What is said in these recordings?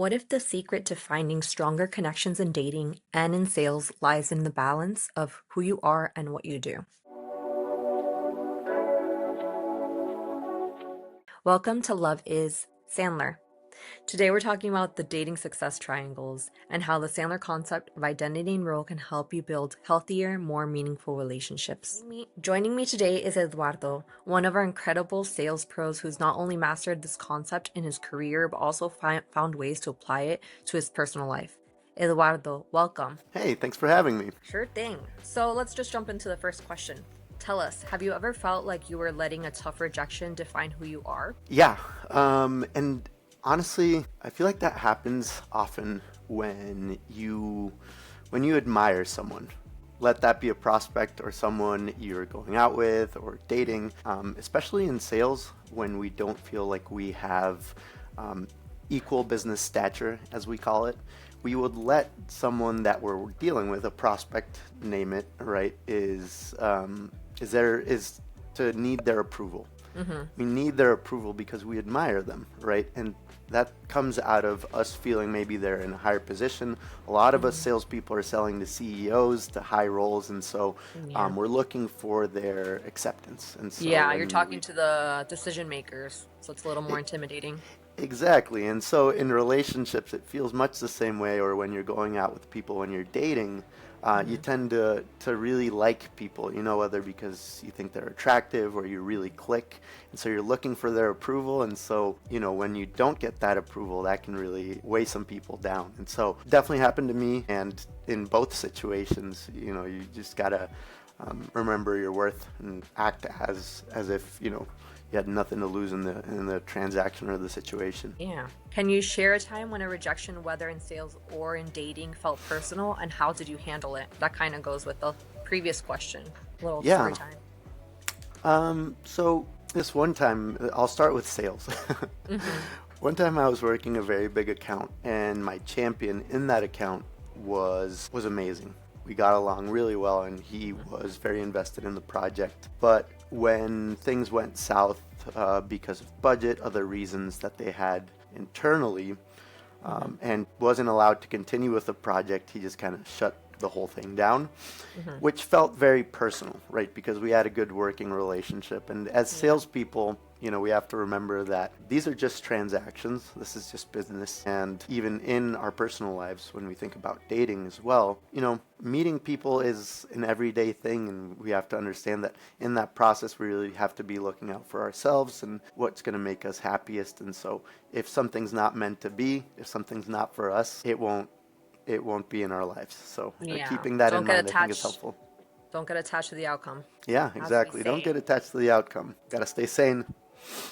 What if the secret to finding stronger connections in dating and in sales lies in the balance of who you are and what you do? Welcome to Love is Sandler. Today we're talking about the dating success triangles and how the Sandler concept of identity and role can help you build healthier, more meaningful relationships. Joining me today is Eduardo, one of our incredible sales pros who's not only mastered this concept in his career, but also found ways to apply it to his personal life. Eduardo, welcome. Hey, thanks for having me. Sure thing. So let's just jump into the first question. Tell us, have you ever felt like you were letting a tough rejection define who you are? Yeah, and honestly, I feel like that happens often when you admire someone. Let that be a prospect or someone you're going out with or dating, especially in sales when we don't feel like we have equal business stature, as we call it. We would let someone that we're dealing with, a prospect, name it, right, is to need their approval. We need their approval because we admire them, right? And that comes out of us feeling maybe they're in a higher position. A lot of us salespeople are selling to CEOs, to high roles, and so Yeah. we're looking for their acceptance. And so Yeah, you're when talking we to the decision makers, so it's a little more intimidating. Exactly. And so in relationships, it feels much the same way, or when you're going out with people, when you're dating, you tend to really like people, whether because you think they're attractive or you really click. And so you're looking for their approval. And so, when you don't get that approval, that can really weigh some people down. And so definitely happened to me. And in both situations, you just got to remember your worth and act as if, you had nothing to lose in the transaction or the situation. Yeah. Can you share a time when a rejection, whether in sales or in dating, felt personal, and how did you handle it? That kind of goes with the previous question. Little story Yeah. time. So this one time, I'll start with sales. Mm-hmm. One time I was working a very big account, and my champion in that account was amazing. We got along really well, and he was very invested in the project. But when things went south because of budget, other reasons that they had internally, and wasn't allowed to continue with the project, he just kind of shut the whole thing down, Mm-hmm. which felt very personal, right? Because we had a good working relationship. And as Yeah. salespeople, we have to remember that these are just transactions. This is just business. And even in our personal lives, when we think about dating as well, meeting people is an everyday thing. And we have to understand that in that process, we really have to be looking out for ourselves and what's going to make us happiest. And so if something's not meant to be, if something's not for us, it won't be in our lives. So Yeah. keeping that in Don't get mind, I think is attached. helpful. Don't get attached to the outcome. Yeah, As we exactly. Don't say. get attached to the outcome. Got to stay sane.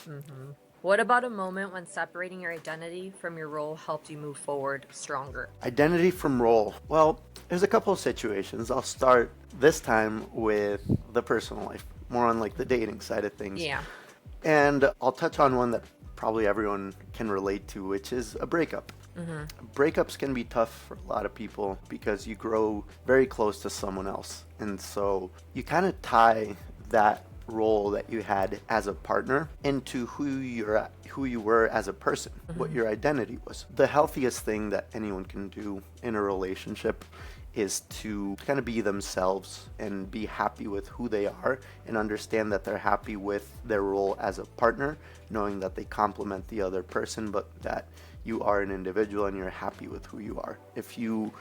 Mm-hmm. What about a moment when separating your identity from your role helped you move forward stronger? Identity from role. Well, there's a couple of situations. I'll start this time with the personal life, more on like the dating side of things. Yeah. And I'll touch on one that probably everyone can relate to, which is a breakup. Mm-hmm. Breakups can be tough for a lot of people because you grow very close to someone else. And so you kind of tie that role that you had as a partner into who you were as a person, what your identity was. The healthiest thing that anyone can do in a relationship is to kind of be themselves and be happy with who they are and understand that they're happy with their role as a partner, knowing that they complement the other person, but that you are an individual and you're happy with who you are. If you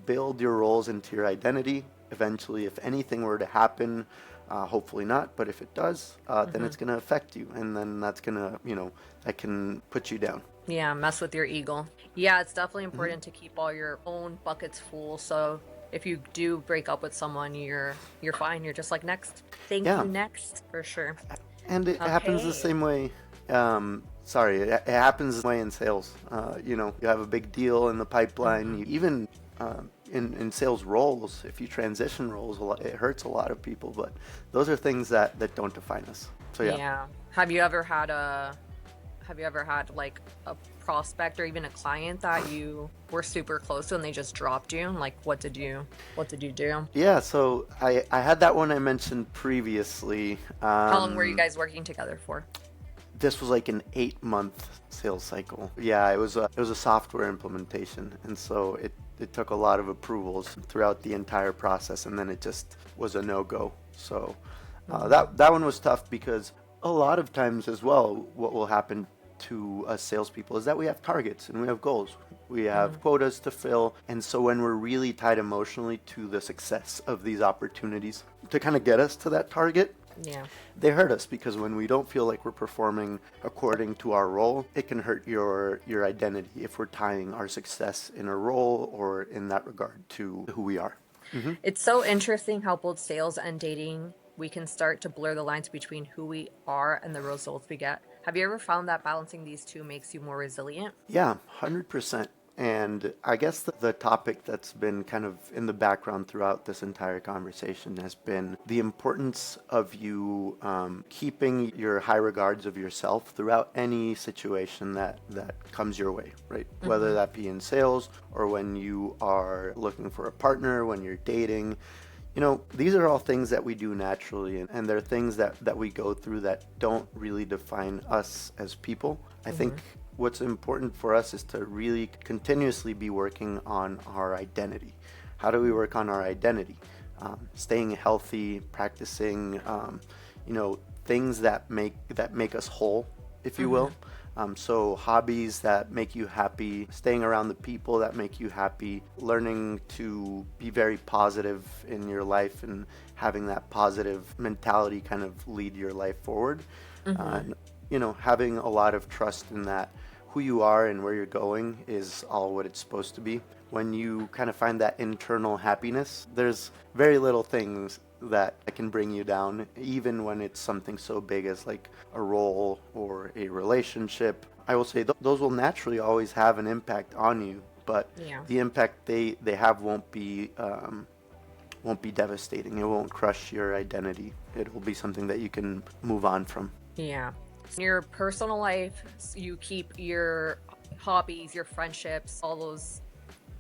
build your roles into your identity, eventually, if anything were to happen, hopefully not, but if it does, then it's going to affect you. And then that's going to, that can put you down. Yeah, mess with your ego. Yeah, it's definitely important to keep all your own buckets full. So if you do break up with someone, you're fine. You're just like next. Thank you, Yeah. next for sure. And it happens the Okay. same way. It happens the way in sales. You have a big deal in the pipeline. Even in sales roles, if you transition roles, it hurts a lot of people. But those are things that don't define us. So yeah. Yeah. Have you ever had like a prospect or even a client that you were super close to and they just dropped you? Like what did you do? Yeah, so I had that one I mentioned previously. How long were you guys working together for? this was like an 8-month sales cycle. Yeah, it was a software implementation, and so it took a lot of approvals throughout the entire process, and then it just was a no-go. So that one was tough because a lot of times as well, what will happen to us salespeople is that we have targets and we have goals. We have quotas to fill. And so when we're really tied emotionally to the success of these opportunities to kind of get us to that target, Yeah. they hurt us, because when we don't feel like we're performing according to our role, it can hurt your identity if we're tying our success in a role or in that regard to who we are. It's so interesting how both sales and dating, we can start to blur the lines between who we are and the results we get. Have you ever found that balancing these two makes you more resilient? Yeah, 100%. And I guess the topic that's been kind of in the background throughout this entire conversation has been the importance of you keeping your high regards of yourself throughout any situation that comes your way, right? Whether that be in sales or when you are looking for a partner, when you're dating. These are all things that we do naturally, and they're things that we go through that don't really define us as people. I think what's important for us is to really continuously be working on our identity. How do we work on our identity? Staying healthy, practicing, things that make us whole, if you will. So hobbies that make you happy, staying around the people that make you happy, learning to be very positive in your life and having that positive mentality kind of lead your life forward. Having a lot of trust in that who you are and where you're going is all what it's supposed to be. When you kind of find that internal happiness, there's very little things that can bring you down, even when it's something so big as like a role or a relationship. I will say those will naturally always have an impact on you, but the impact they have won't be devastating. It won't crush your identity. It will be something that you can move on from. Yeah. In your personal life, you keep your hobbies, your friendships, all those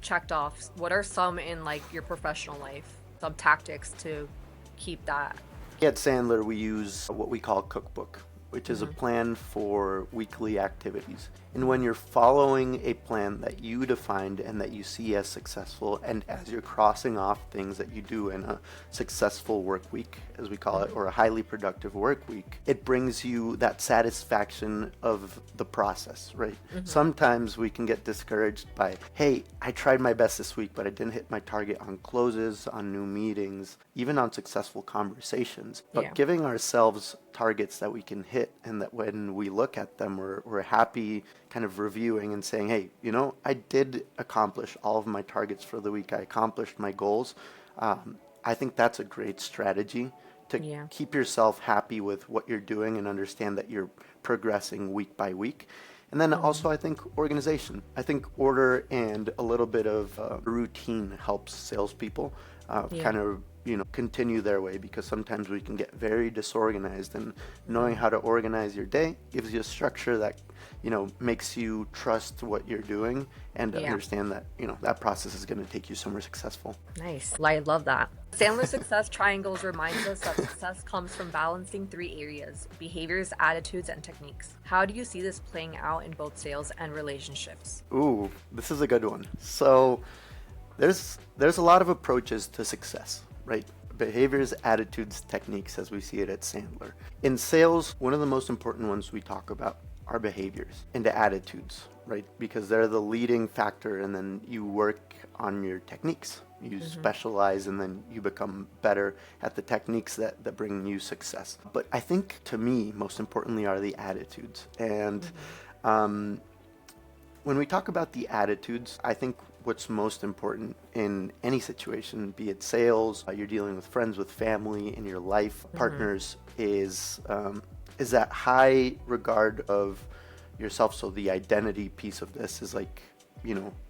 checked off. What are some in like your professional life? Some tactics to keep that? At Sandler, we use what we call cookbook, which is a plan for weekly activities. And when you're following a plan that you defined and that you see as successful, and as you're crossing off things that you do in a successful work week, as we call it, or a highly productive work week, it brings you that satisfaction of the process, right? Sometimes we can get discouraged by, hey, I tried my best this week, but I didn't hit my target on closes, on new meetings, even on successful conversations. But giving ourselves targets that we can hit, and that when we look at them, we're happy, kind of reviewing and saying, hey, I did accomplish all of my targets for the week. I accomplished my goals. I think that's a great strategy to keep yourself happy with what you're doing and understand that you're progressing week by week. And then also, I think organization. I think order and a little bit of routine helps salespeople kind of continue their way, because sometimes we can get very disorganized, and knowing how to organize your day gives you a structure that makes you trust what you're doing and understand that that process is going to take you somewhere successful. Nice. I love that. Sandler Success Triangles reminds us that success comes from balancing 3 areas: behaviors, attitudes, and techniques. How do you see this playing out in both sales and relationships? Ooh, this is a good one. So there's a lot of approaches to success, right? Behaviors, attitudes, techniques, as we see it at Sandler. In sales, one of the most important ones we talk about are behaviors and attitudes, right? Because they're the leading factor, and then you work on your techniques. You specialize, and then you become better at the techniques that bring you success. But I think, to me, most importantly are the attitudes. And when we talk about the attitudes, I think what's most important in any situation, be it sales, you're dealing with friends, with family, in your life, partners, is that high regard of yourself. So the identity piece of this is like,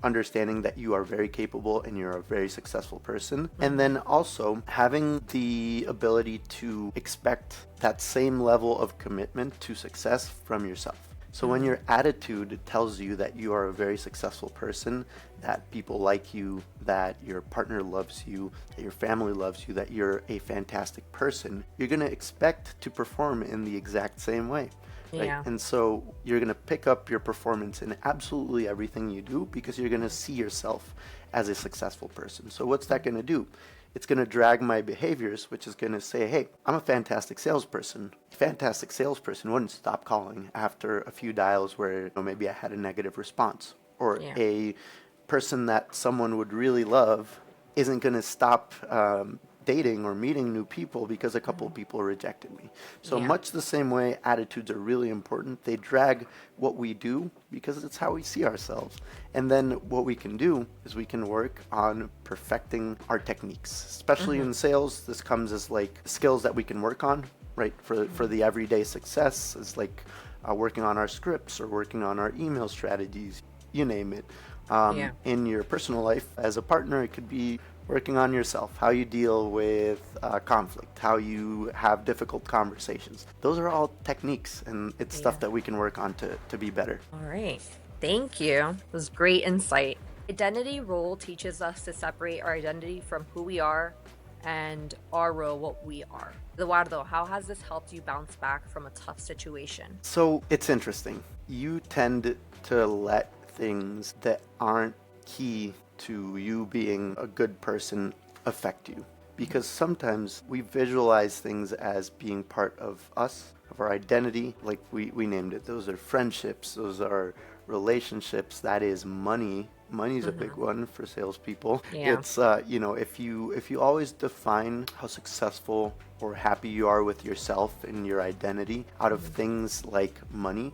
understanding that you are very capable and you're a very successful person. And then also having the ability to expect that same level of commitment to success from yourself. So when your attitude tells you that you are a very successful person, that people like you, that your partner loves you, that your family loves you, that you're a fantastic person, you're going to expect to perform in the exact same way. right? Yeah. And so you're going to pick up your performance in absolutely everything you do because you're going to see yourself as a successful person. So what's that going to do? It's going to drag my behaviors, which is going to say, hey, I'm a fantastic salesperson. Fantastic salesperson wouldn't stop calling after a few dials where, maybe I had a negative response. Or Yeah. a person that someone would really love isn't going to stop dating or meeting new people because a couple of people rejected me. So Yeah. much the same way, attitudes are really important. They drag what we do because it's how we see ourselves. And then what we can do is we can work on perfecting our techniques, especially in sales. This comes as like skills that we can work on, right? For the everyday success is like working on our scripts or working on our email strategies, you name it. Yeah. In your personal life as a partner, it could be working on yourself, how you deal with conflict, how you have difficult conversations. Those are all techniques, and it's Yeah. stuff that we can work on to be better. All right. Thank you. It was great insight. Identity role teaches us to separate our identity from who we are and our role, what we are. Eduardo, how has this helped you bounce back from a tough situation? So it's interesting. You tend to let things that aren't key to you being a good person affect you. Because sometimes we visualize things as being part of us, of our identity, like we named it. Those are friendships, those are relationships, that is money. Money's a big one for salespeople. Yeah. It's if you always define how successful or happy you are with yourself and your identity out of things like money,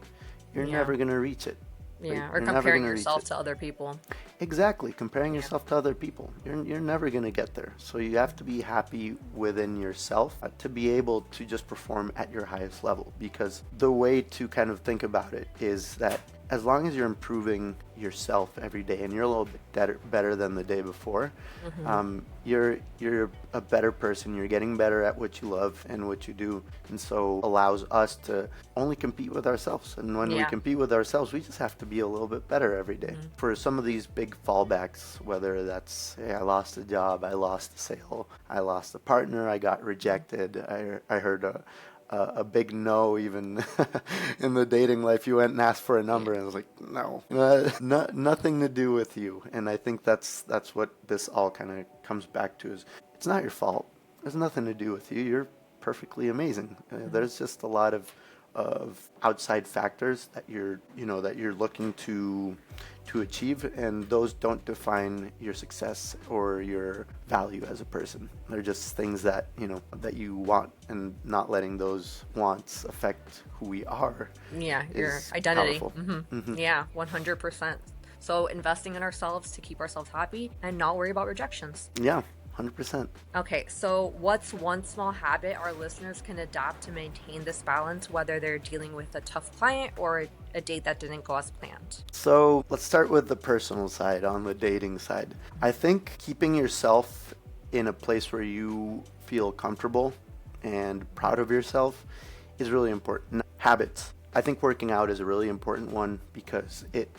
you're Yeah. never gonna reach it. Right? Yeah. Or You're never comparing gonna reach yourself it. to other people. Exactly, comparing Yeah. yourself to other people. You're never going to get there. So you have to be happy within yourself to be able to just perform at your highest level. Because the way to kind of think about it is that as long as you're improving yourself every day and you're a little bit better than the day before, you're a better person. You're getting better at what you love and what you do, and so allows us to only compete with ourselves. And when we Yeah. compete with ourselves, we just have to be a little bit better every day. For some of these big fallbacks, whether that's, hey, I lost a job, I lost a sale, I lost a partner, I got rejected, I heard a big no even in the dating life. You went and asked for a number, and I was like, no, nothing to do with you. And I think that's what this all kind of comes back to, is it's not your fault. There's nothing to do with you. You're perfectly amazing. There's just a lot of outside factors that you're looking to achieve, and those don't define your success or your value as a person. They're just things that that you want, and not letting those wants affect who we are Yeah. Your is identity. powerful. Yeah. 100%. So investing in ourselves to keep ourselves happy and not worry about rejections. Yeah, 100%. Okay, so what's one small habit our listeners can adopt to maintain this balance, whether they're dealing with a tough client or a date that didn't go as planned? So let's start with the personal side, on the dating side. I think keeping yourself in a place where you feel comfortable and proud of yourself is really important. Habits. I think working out is a really important one because it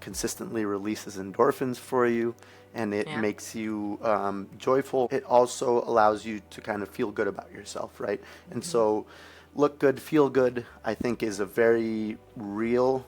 consistently releases endorphins for you, and it Yeah. makes you joyful. It also allows you to kind of feel good about yourself, right? And so look good, feel good, I think is a very real,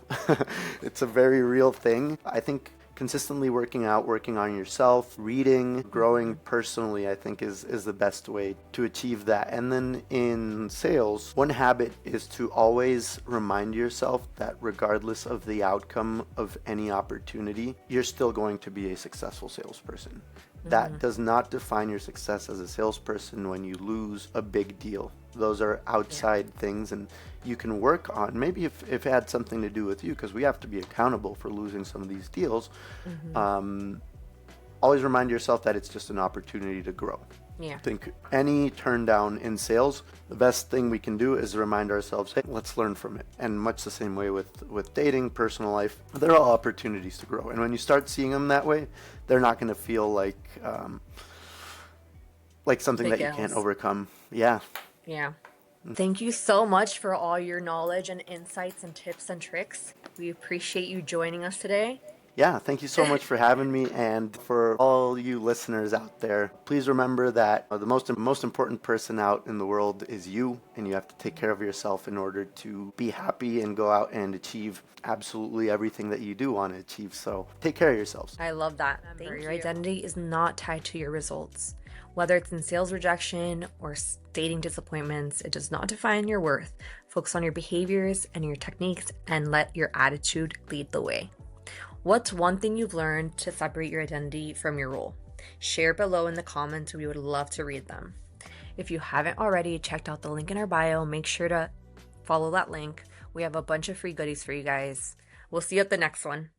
it's a very real thing. I think consistently working out, working on yourself, reading, growing personally, I think is the best way to achieve that. And then in sales, one habit is to always remind yourself that regardless of the outcome of any opportunity, you're still going to be a successful salesperson. That does not define your success as a salesperson when you lose a big deal. Those are outside things, and you can work on, maybe if it had something to do with you, because we have to be accountable for losing some of these deals. Always remind yourself that it's just an opportunity to grow. Yeah. I think any turn down in sales, the best thing we can do is remind ourselves, hey, let's learn from it. And much the same way with dating, personal life, they're all opportunities to grow. And when you start seeing them that way, they're not going to feel like something Big that you can't L's. overcome. Yeah. Yeah. Thank you so much for all your knowledge and insights and tips and tricks. We appreciate you joining us today. Yeah, thank you so much for having me. And for all you listeners out there, please remember that the most important person out in the world is you, and you have to take care of yourself in order to be happy and go out and achieve absolutely everything that you do want to achieve. So take care of yourselves. I love that. Remember, your identity is not tied to your results. Whether it's in sales rejection or dating disappointments, it does not define your worth. Focus on your behaviors and your techniques and let your attitude lead the way. What's one thing you've learned to separate your identity from your role? Share below in the comments. We would love to read them. If you haven't already checked out the link in our bio, make sure to follow that link. We have a bunch of free goodies for you guys. We'll see you at the next one.